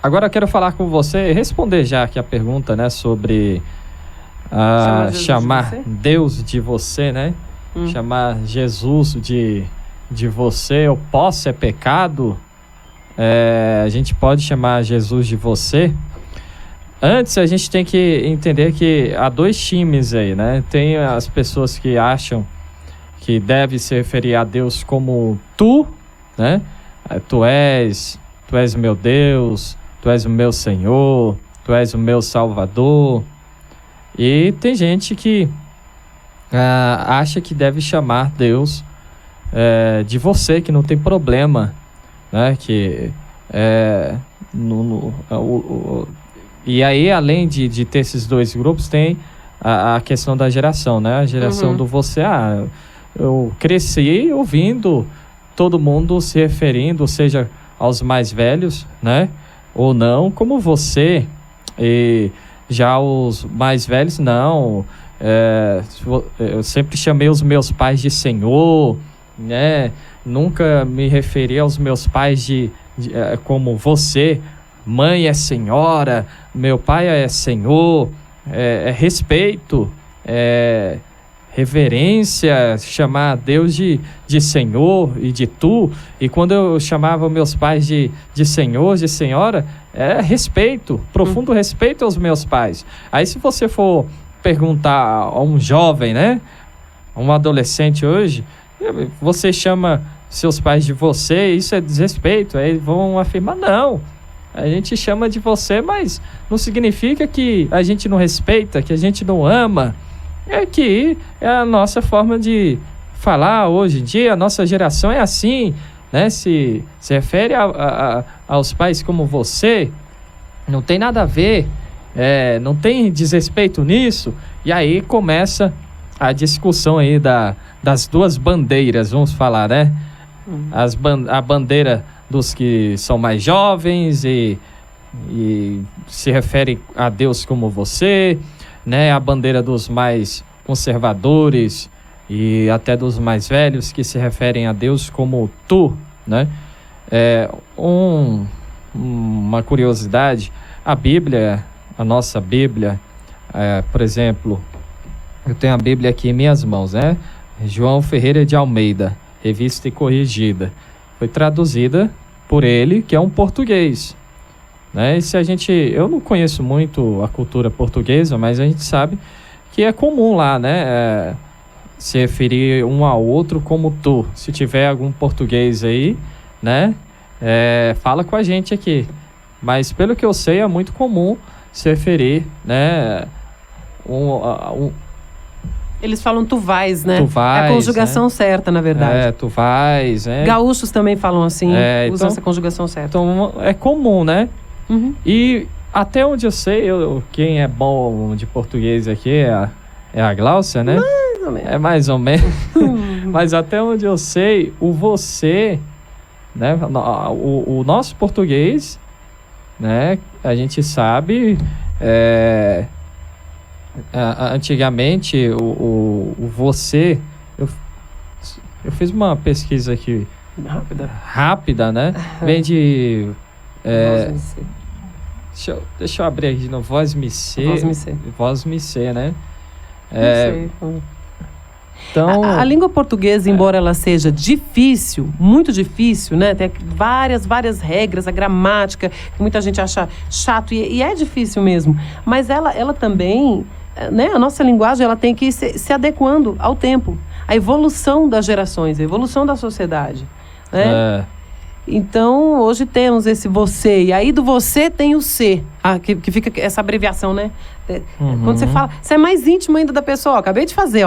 Agora eu quero falar com você, responder já aqui a pergunta, né, sobre chamar Deus de você, né? Chamar Jesus de você. Eu posso, é pecado? A gente pode chamar Jesus de você? Antes, a gente tem que entender que há dois times aí, né? Tem as pessoas que acham que deve se referir a Deus como tu, né? Tu és meu Deus, tu és o meu Senhor, tu és o meu Salvador. E tem gente que acha que deve chamar Deus de você, que não tem problema, né? E aí, além de ter esses dois grupos, tem a questão da geração, né? A geração do você. Eu cresci ouvindo todo mundo se referindo, seja aos mais velhos, né? Ou não, como você. E já os mais velhos, não. Eu sempre chamei os meus pais de Senhor, né? Nunca me referi aos meus pais como você. Mãe é senhora, meu pai é senhor, respeito, reverência, chamar Deus de Senhor e de tu. E quando eu chamava meus pais de senhor, de senhora, respeito, profundo respeito aos meus pais. Aí se você for perguntar a um jovem, né, a um adolescente hoje, você chama seus pais de você, isso é desrespeito. Aí vão afirmar, não, a gente chama de você, mas não significa que a gente não respeita, que a gente não ama. É que é a nossa forma de falar hoje em dia, a nossa geração é assim, né? Se refere aos pais como você, não tem nada a ver, não tem desrespeito nisso. E aí começa a discussão aí das duas bandeiras, vamos falar, né? A bandeira dos que são mais jovens e se refere a Deus como você, né? A bandeira dos mais conservadores e até dos mais velhos que se referem a Deus como tu, né? Uma curiosidade, a Bíblia, a nossa Bíblia, por exemplo, eu tenho a Bíblia aqui em minhas mãos, né? João Ferreira de Almeida, revista e corrigida. Foi traduzida por ele, que é um português, né? E eu não conheço muito a cultura portuguesa, mas a gente sabe que é comum lá, né? Se referir um ao outro como tu. Se tiver algum português aí, né? Fala com a gente aqui. Mas pelo que eu sei, é muito comum se referir, né? Eles falam tu vais, né? Tu vais, é a conjugação, né? Certa, na verdade. Tu vais, né? Gaúchos também falam assim, usam essa conjugação certa. Então, é comum, né? E até onde eu sei, quem é bom de português aqui é a Gláucia, né? Mais ou menos. É mais ou menos. Mas até onde eu sei, o você, né? O nosso português, né? A gente sabe... antigamente o você, eu fiz uma pesquisa aqui rápida, né? Vem de deixa eu abrir aqui de novo. Voz me ser, né? Então, a língua portuguesa, embora ela seja difícil, muito difícil, né? Tem várias regras, a gramática, que muita gente acha chato, e é difícil mesmo. Mas ela também, né? A nossa linguagem, ela tem que ir se adequando ao tempo. A evolução das gerações, a evolução da sociedade, né? Então, hoje temos esse você, e aí do você tem o ser, que fica essa abreviação, né? Quando você fala, você é mais íntimo ainda da pessoa. Acabei de fazer,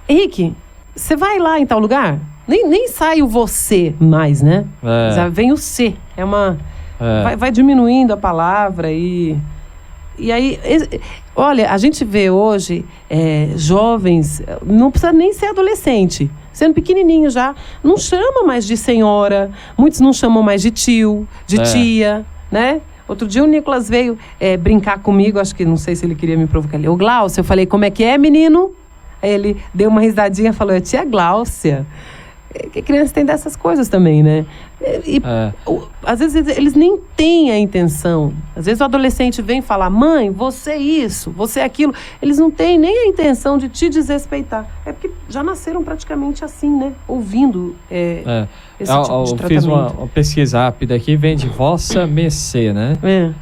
Henrique, você vai lá em tal lugar? Nem sai o você mais, né? Já vem o ser. Vai diminuindo a palavra e aí... Olha, a gente vê hoje jovens, não precisa nem ser adolescente, sendo pequenininho já, não chama mais de senhora, muitos não chamam mais de tio, de tia, né? Outro dia o Nicolas veio brincar comigo, acho que não sei se ele queria me provocar. Ô Gláucia, eu falei, como é que é, menino? Aí ele deu uma risadinha e falou, tia Gláucia. Que criança tem dessas coisas também, né? Às vezes eles nem têm a intenção. Às vezes o adolescente vem falar: mãe, você é isso, você é aquilo. Eles não têm nem a intenção de te desrespeitar. É porque já nasceram praticamente assim, né? Ouvindo esse tipo de tratamento. Eu fiz uma pesquisa rápida aqui, vem de vossa mercê, né?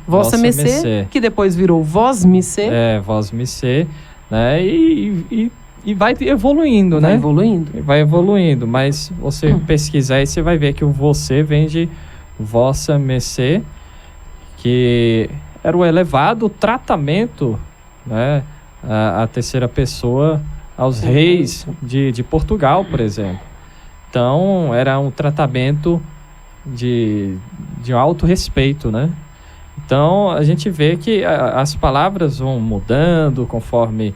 Vossa mercê, que depois virou vós mercê. Vós mercê, né? E vai evoluindo, né? Vai evoluindo, mas você pesquisar aí, você vai ver que o você vem de vossa mercê, que era o elevado tratamento, né? A terceira pessoa aos reis de Portugal, por exemplo. Então, era um tratamento de alto respeito, né? Então, a gente vê que as palavras vão mudando conforme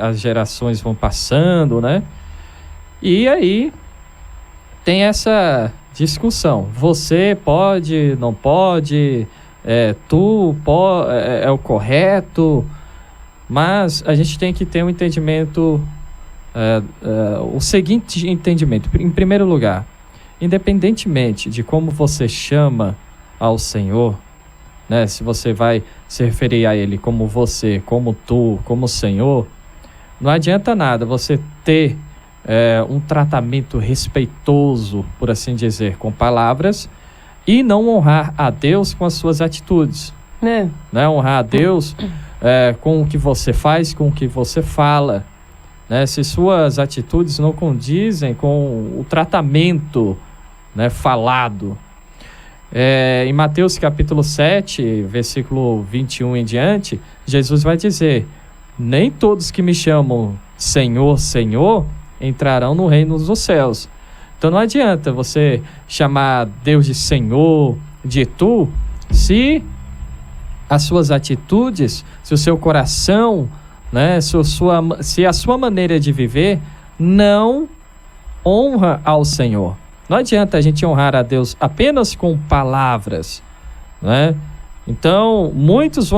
as gerações vão passando, né? E aí tem essa discussão. Você pode, não pode, é o correto, mas a gente tem que ter um entendimento, o seguinte entendimento. Em primeiro lugar, independentemente de como você chama ao Senhor, né, se você vai se referir a Ele como você, como tu, como Senhor, não adianta nada você ter um tratamento respeitoso, por assim dizer, com palavras, e não honrar a Deus com as suas atitudes. Né? Honrar a Deus com o que você faz, com o que você fala. Né? Se suas atitudes não condizem com o tratamento, né, falado. Em Mateus capítulo 7, versículo 21 em diante, Jesus vai dizer: nem todos que me chamam Senhor, Senhor, entrarão no reino dos céus. Então não adianta você chamar Deus de Senhor, de tu, se as suas atitudes, se o seu coração, né, se a sua maneira de viver não honra ao Senhor. Não adianta a gente honrar a Deus apenas com palavras, né? Então, muitos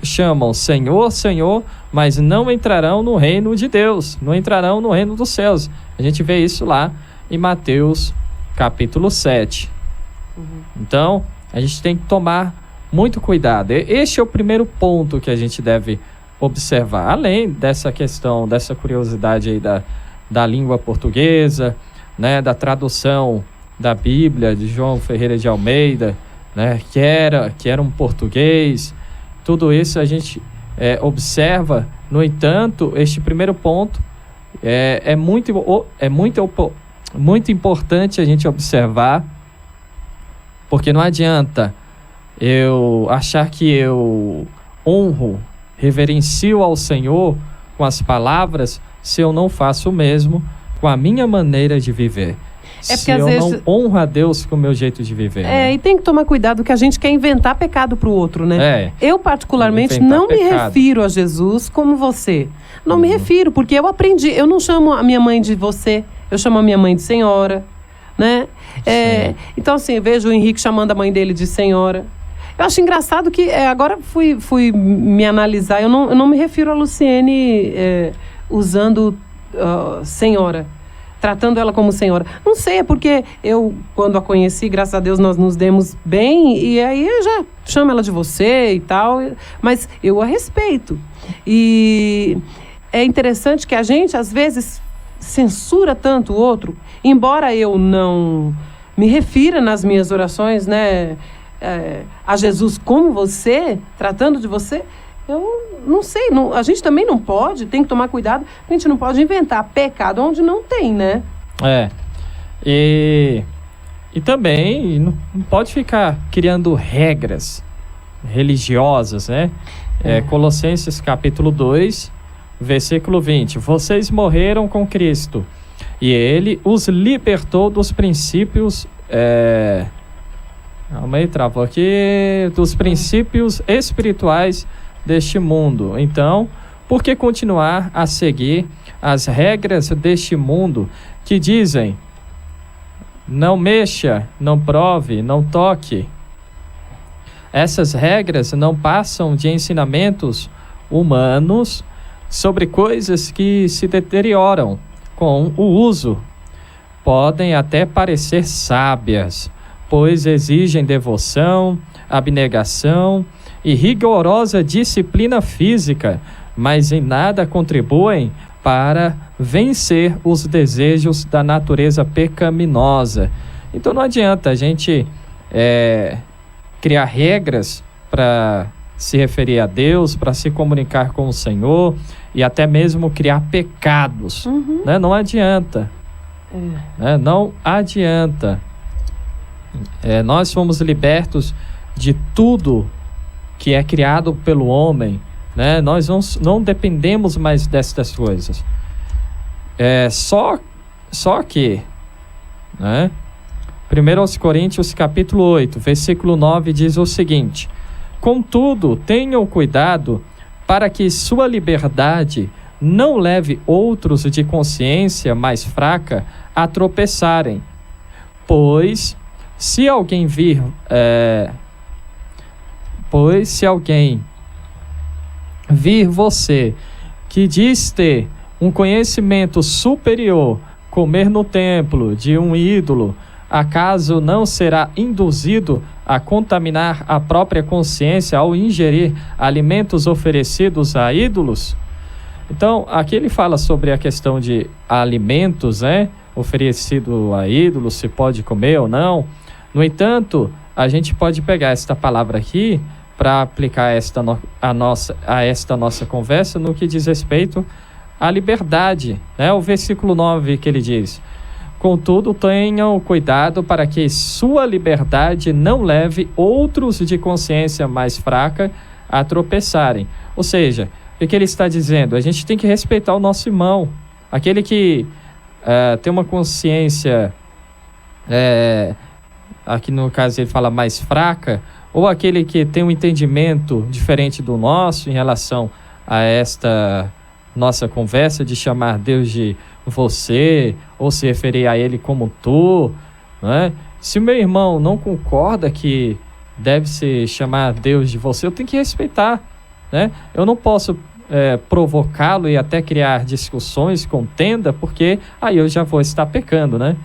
chamam Senhor, Senhor, mas não entrarão no reino de Deus, não entrarão no reino dos céus. A gente vê isso lá em Mateus capítulo 7. Então, a gente tem que tomar muito cuidado. Este é o primeiro ponto que a gente deve observar, além dessa questão, dessa curiosidade aí da língua portuguesa, né, da tradução da Bíblia de João Ferreira de Almeida, né, que era um português. Tudo isso a gente observa. No entanto, este primeiro ponto é muito importante a gente observar, porque não adianta eu achar que eu honro, reverencio ao Senhor com as palavras, se eu não faço o mesmo com a minha maneira de viver. Se eu não honro a Deus com o meu jeito de viver. Né? E tem que tomar cuidado, que a gente quer inventar pecado para o outro, né? Eu, particularmente, não me refiro a Jesus como você. Não me refiro, porque eu aprendi. Eu não chamo a minha mãe de você, eu chamo a minha mãe de senhora, né? Então, assim, eu vejo o Henrique chamando a mãe dele de senhora. Eu acho engraçado que agora fui me analisar. Eu não me refiro a Luciene usando senhora, tratando ela como senhora. Não sei, é porque eu, quando a conheci, graças a Deus, nós nos demos bem, e aí eu já chamo ela de você e tal, mas eu a respeito. E é interessante que a gente, às vezes, censura tanto o outro, embora eu não me refira nas minhas orações, né, a Jesus como você, tratando de você. Eu não sei, a gente também não pode, tem que tomar cuidado, a gente não pode inventar pecado onde não tem, né? E também não pode ficar criando regras religiosas, né? Colossenses capítulo 2, versículo 20. Vocês morreram com Cristo e Ele os libertou dos princípios... Calma aí, travou aqui. Dos princípios espirituais deste mundo. Então, por que continuar a seguir as regras deste mundo que dizem: não mexa, não prove, não toque? Essas regras não passam de ensinamentos humanos, sobre coisas que se deterioram com o uso. podem até parecer sábias, pois exigem devoção, abnegação e rigorosa disciplina física, mas em nada contribuem para vencer os desejos da natureza pecaminosa. Então não adianta a gente criar regras para se referir a Deus, para se comunicar com o Senhor e até mesmo criar pecados. Né? Não adianta. Né? Não adianta. Nós fomos libertos de tudo que é criado pelo homem. Né? Nós não dependemos mais destas coisas. Só que, né? 1 Coríntios capítulo 8, versículo 9 diz o seguinte: contudo, tenham cuidado para que sua liberdade não leve outros de consciência mais fraca a tropeçarem. Pois, se alguém vir você que diz ter um conhecimento superior comer no templo de um ídolo, acaso não será induzido a contaminar a própria consciência ao ingerir alimentos oferecidos a ídolos? Então, aqui ele fala sobre a questão de alimentos, né, oferecido a ídolos, se pode comer ou não. No entanto, a gente pode pegar esta palavra aqui para aplicar a esta nossa conversa no que diz respeito à liberdade, né? O versículo 9 que ele diz: contudo, tenham cuidado para que sua liberdade não leve outros de consciência mais fraca a tropeçarem. Ou seja, o que ele está dizendo? A gente tem que respeitar o nosso irmão, aquele que tem uma consciência, aqui no caso ele fala mais fraca, ou aquele que tem um entendimento diferente do nosso em relação a esta nossa conversa de chamar Deus de você, ou se referir a ele como tu, né? Se o meu irmão não concorda que deve se chamar Deus de você, eu tenho que respeitar, né? Eu não posso provocá-lo e até criar discussões, contenda, porque aí eu já vou estar pecando, né?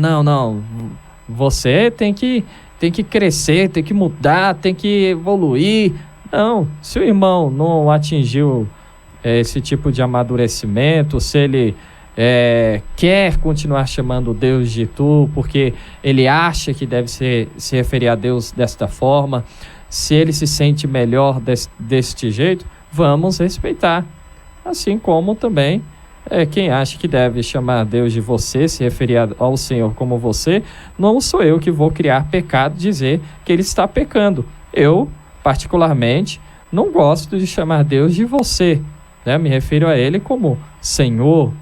Não, você tem que crescer, tem que mudar, tem que evoluir. Não, se o irmão não atingiu esse tipo de amadurecimento, se ele quer continuar chamando Deus de tu, porque ele acha que deve se referir a Deus desta forma, se ele se sente melhor deste jeito, vamos respeitar. Assim como também quem acha que deve chamar Deus de você, se referir ao Senhor como você, não sou eu que vou criar pecado, dizer que ele está pecando. Eu, particularmente, não gosto de chamar Deus de você, né? Me refiro a ele como Senhor,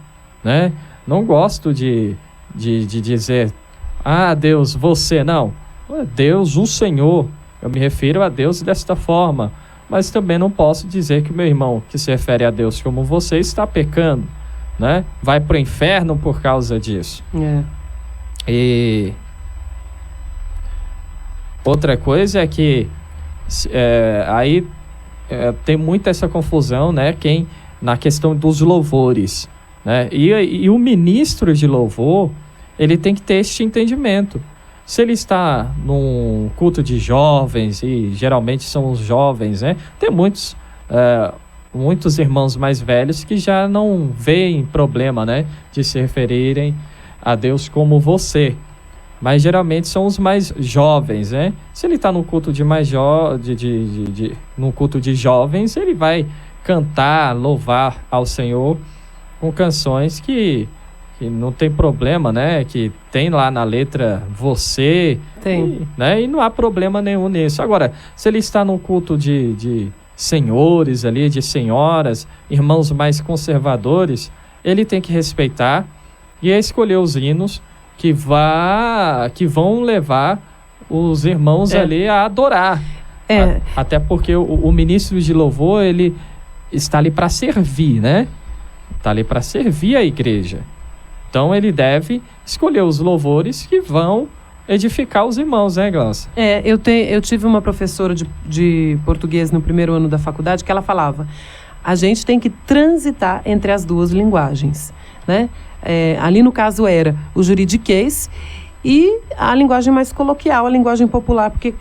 né? Não gosto de dizer, Deus, você, não. Deus, o Senhor. Eu me refiro a Deus desta forma. Mas também não posso dizer que meu irmão que se refere a Deus como você está pecando, né? Vai para o inferno por causa disso. E outra coisa é que tem muita essa confusão, né? Na questão dos louvores, né? E o ministro de louvor, ele tem que ter este entendimento. Se ele está num culto de jovens, e geralmente são os jovens, né? Tem muitos irmãos mais velhos que já não veem problema, né, de se referirem a Deus como você. Mas geralmente são os mais jovens, né? Se ele está no culto no culto de jovens, ele vai cantar, louvar ao Senhor com canções que não tem problema, né? Que tem lá na letra você, né? E não há problema nenhum nisso. Agora, se ele está num culto de senhores ali, de senhoras, irmãos mais conservadores, ele tem que respeitar e escolher os hinos que vão levar os irmãos ali a adorar. Até porque o ministro de louvor, ele está ali para servir, né? Está ali para servir a igreja. Então ele deve escolher os louvores que vão edificar os irmãos, né, Glaucia? Eu tive uma professora de português no primeiro ano da faculdade que ela falava: a gente tem que transitar entre as duas linguagens. né? Ali no caso era o juridiquês e a linguagem mais coloquial, a linguagem popular, porque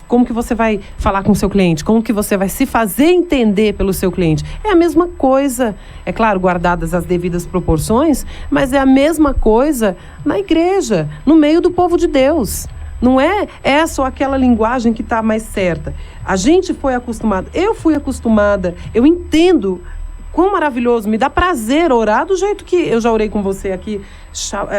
como que você vai falar com o seu cliente? Como que você vai se fazer entender pelo seu cliente? É a mesma coisa, é claro, guardadas as devidas proporções, mas é a mesma coisa na igreja, no meio do povo de Deus. Não é essa ou aquela linguagem que está mais certa. A gente foi acostumado, eu fui acostumada, eu entendo quão maravilhoso, me dá prazer orar do jeito que eu já orei com você aqui,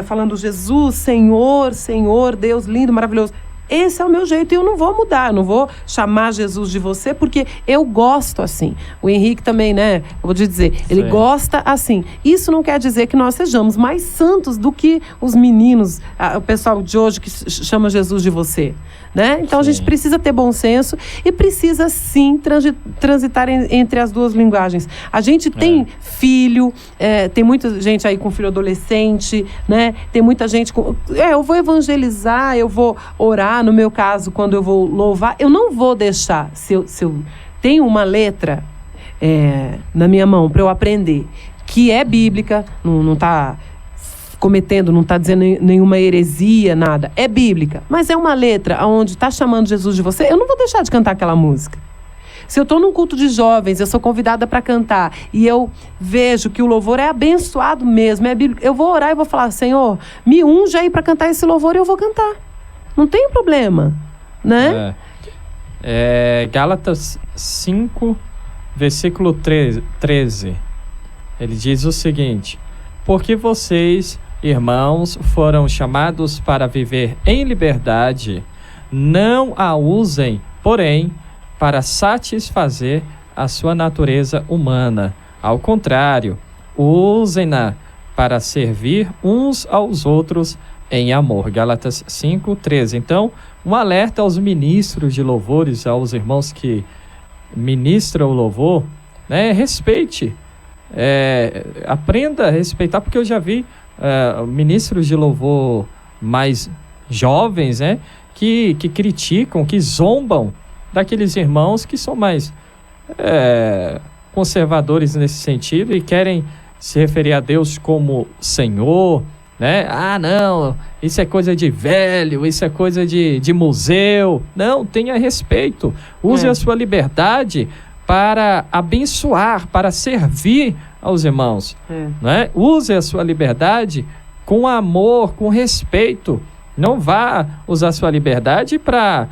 falando Jesus, Senhor, Senhor, Deus lindo, maravilhoso. Esse é o meu jeito e eu não vou mudar, eu não vou chamar Jesus de você, porque eu gosto assim. O Henrique também, né? Eu vou te dizer, ele gosta assim. Isso não quer dizer que nós sejamos mais santos do que os meninos, o pessoal de hoje que chama Jesus de você, né? Então a gente precisa ter bom senso e precisa sim transitar entre as duas linguagens. A gente tem filho, tem muita gente aí com filho adolescente, né? Tem muita gente com... eu vou evangelizar, eu vou orar. No meu caso, quando eu vou louvar, eu não vou deixar, se eu tenho uma letra na minha mão para eu aprender, que é bíblica, não está cometendo, não está dizendo nenhuma heresia, nada, é bíblica, mas é uma letra onde está chamando Jesus de você, eu não vou deixar de cantar aquela música. Se eu estou num culto de jovens, eu sou convidada para cantar e eu vejo que o louvor é abençoado mesmo, é bíblico, eu vou orar e vou falar, Senhor, me unja aí para cantar esse louvor e eu vou cantar. Não tem problema, né? Gálatas 5, versículo 13. Ele diz o seguinte: porque vocês, irmãos, foram chamados para viver em liberdade, não a usem, porém, para satisfazer a sua natureza humana. Ao contrário, usem-na para servir uns aos outros em amor. Gálatas 5:13. Então, um alerta aos ministros de louvores, aos irmãos que ministram o louvor, né? Respeite, aprenda a respeitar, porque eu já vi ministros de louvor mais jovens, né? Que criticam, que zombam daqueles irmãos que são mais conservadores nesse sentido e querem se referir a Deus como Senhor, né? Ah, não, isso é coisa de velho, isso é coisa de museu. Não, tenha respeito. Use a sua liberdade para abençoar, para servir aos irmãos. Né? Use a sua liberdade com amor, com respeito. Não vá usar a sua liberdade para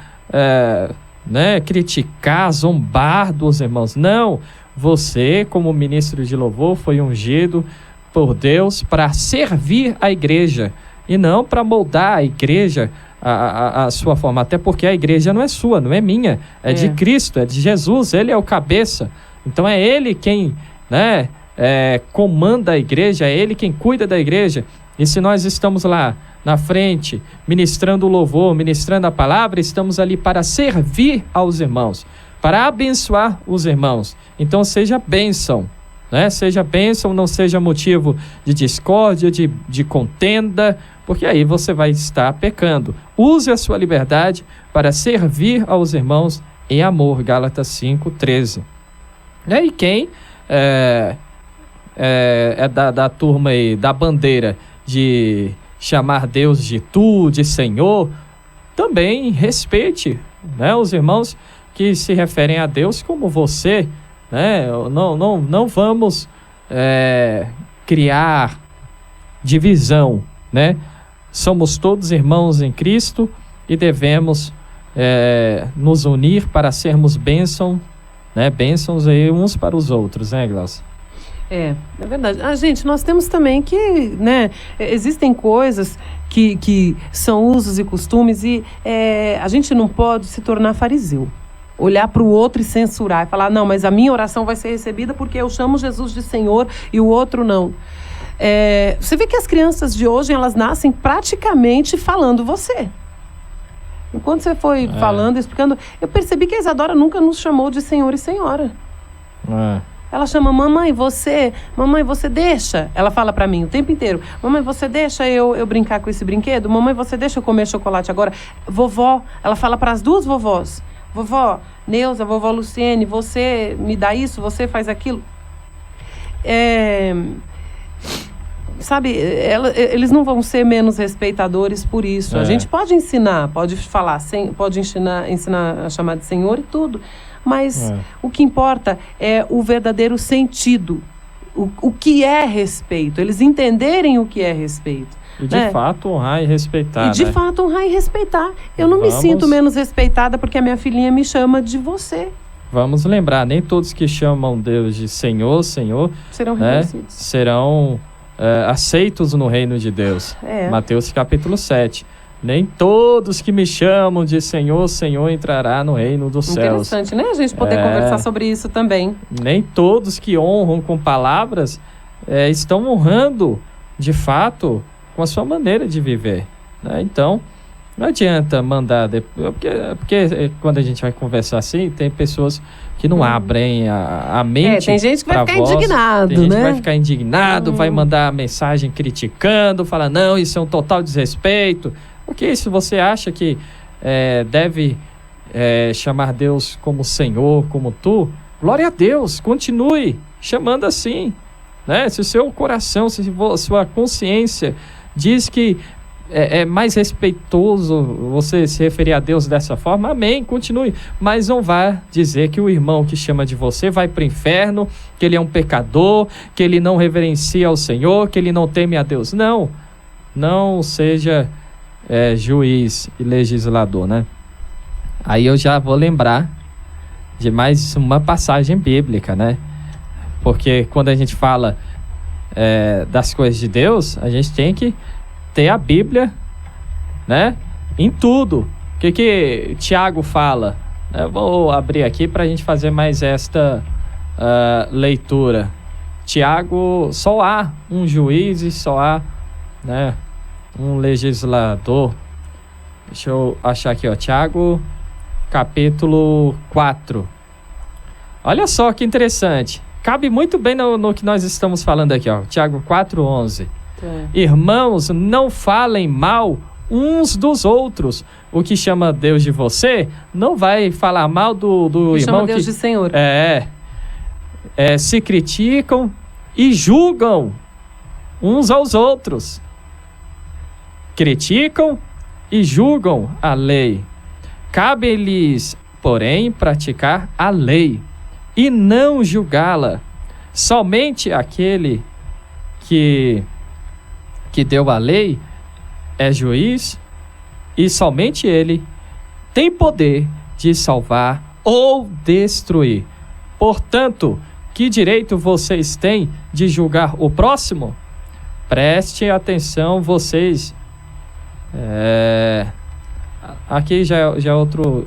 criticar, zombar dos irmãos. Não, você, como ministro de louvor, foi ungido por Deus para servir a igreja e não para moldar a igreja a sua forma, até porque a igreja não é sua, não é minha, é de Cristo, é de Jesus, ele é o cabeça, então é ele quem comanda a igreja, é ele quem cuida da igreja. E se nós estamos lá na frente ministrando o louvor, ministrando a palavra, estamos ali para servir aos irmãos, para abençoar os irmãos. Então seja bênção, né? Seja bênção, não seja motivo de discórdia, de contenda, porque aí você vai estar pecando. Use a sua liberdade para servir aos irmãos em amor. Gálatas 5:13. E quem é da turma aí, da bandeira de chamar Deus de tu, de Senhor, também respeite, né, os irmãos que se referem a Deus como você, né? Não vamos criar divisão, né? Somos todos irmãos em Cristo e devemos nos unir para sermos bênçãos aí uns para os outros, né, Glaucia? É verdade. Gente, nós temos também que, né, existem coisas que são usos e costumes e a gente não pode se tornar fariseu. Olhar para o outro e censurar e falar, não, mas a minha oração vai ser recebida porque eu chamo Jesus de Senhor e o outro não. Você vê que as crianças de hoje, elas nascem praticamente falando você. Enquanto você foi falando, explicando, eu percebi que a Isadora nunca nos chamou de Senhor e Senhora. Ela chama, mamãe, você deixa. Ela fala pra mim o tempo inteiro, mamãe, você deixa eu brincar com esse brinquedo? Mamãe, você deixa eu comer chocolate agora? Vovó, ela fala para as duas vovós. Vovó Neuza, vovó Luciene, você me dá isso, você faz aquilo. sabe, eles não vão ser menos respeitadores por isso. A gente pode ensinar, pode falar, pode ensinar a chamar de Senhor e tudo, mas o que importa é o verdadeiro sentido, o que é respeito, eles entenderem o que é respeito. E de fato honrar e respeitar. E de fato honrar e respeitar. Eu não me sinto menos respeitada porque a minha filhinha me chama de você. Vamos lembrar, nem todos que chamam Deus de Senhor, Senhor, serão reconhecidos. Serão aceitos no reino de Deus. Mateus capítulo 7. Nem todos que me chamam de Senhor, Senhor entrará no reino dos céus. Interessante, né? A gente poder conversar sobre isso também. Nem todos que honram com palavras estão honrando, de fato, com a sua maneira de viver. Né? Então, não adianta mandar... Porque quando a gente vai conversar assim, tem pessoas que não abrem a mente. Tem gente que vai ficar indignado, né? Tem gente que vai ficar indignado, vai mandar mensagem criticando, falar, não, isso é um total desrespeito. Porque se você acha que deve chamar Deus como Senhor, como tu, glória a Deus, continue chamando assim. Né? Se o seu coração, se a sua consciência diz que é mais respeitoso você se referir a Deus dessa forma, amém, continue. Mas não vá dizer que o irmão que chama de você vai para o inferno, que ele é um pecador, que ele não reverencia ao Senhor, que ele não teme a Deus. Não seja juiz e legislador, né? Aí eu já vou lembrar de mais uma passagem bíblica, né? Porque quando a gente fala das coisas de Deus, a gente tem que ter a Bíblia, né? Em tudo. O que Tiago fala? Eu vou abrir aqui para a gente fazer mais esta leitura. Tiago, só há um juiz e só há, né, um legislador. Deixa eu achar aqui, ó. Tiago, capítulo 4. Olha só que interessante. Cabe muito bem no que nós estamos falando aqui, ó. Tiago 4:11. Irmãos, não falem mal uns dos outros. O que chama Deus de você, não vai falar mal do irmão chama Deus de Senhor. Se criticam e julgam uns aos outros. Criticam e julgam a lei. Cabe-lhes, porém, praticar a lei e não julgá-la. Somente aquele que deu a lei é juiz e somente ele tem poder de salvar ou destruir. Portanto, que direito vocês têm de julgar o próximo? Prestem atenção, vocês. Aqui já é outro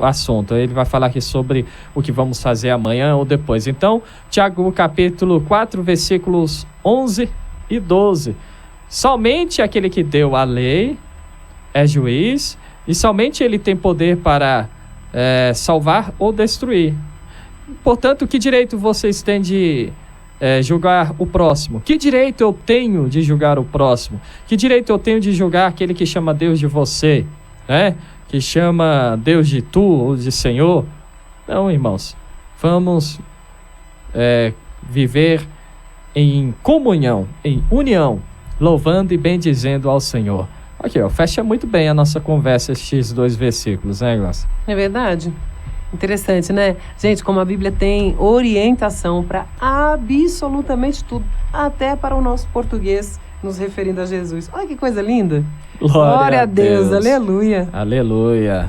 assunto. Ele vai falar aqui sobre o que vamos fazer amanhã ou depois. Então, Tiago capítulo 4, versículos 11 e 12. Somente aquele que deu a lei é juiz e somente ele tem poder para salvar ou destruir. Portanto, que direito vocês têm de julgar o próximo? Que direito eu tenho de julgar o próximo? Que direito eu tenho de julgar aquele que chama Deus de você, né? Que chama Deus de tu ou de Senhor? Não, irmãos. Vamos viver em comunhão, em união, louvando e bendizendo ao Senhor. Aqui, ó, fecha muito bem a nossa conversa estes 2 versículos, né, Glaucia? É verdade. Interessante, né? Gente, como a Bíblia tem orientação para absolutamente tudo, até para o nosso português, nos referindo a Jesus. Olha que coisa linda. Glória a Deus. Aleluia. Aleluia.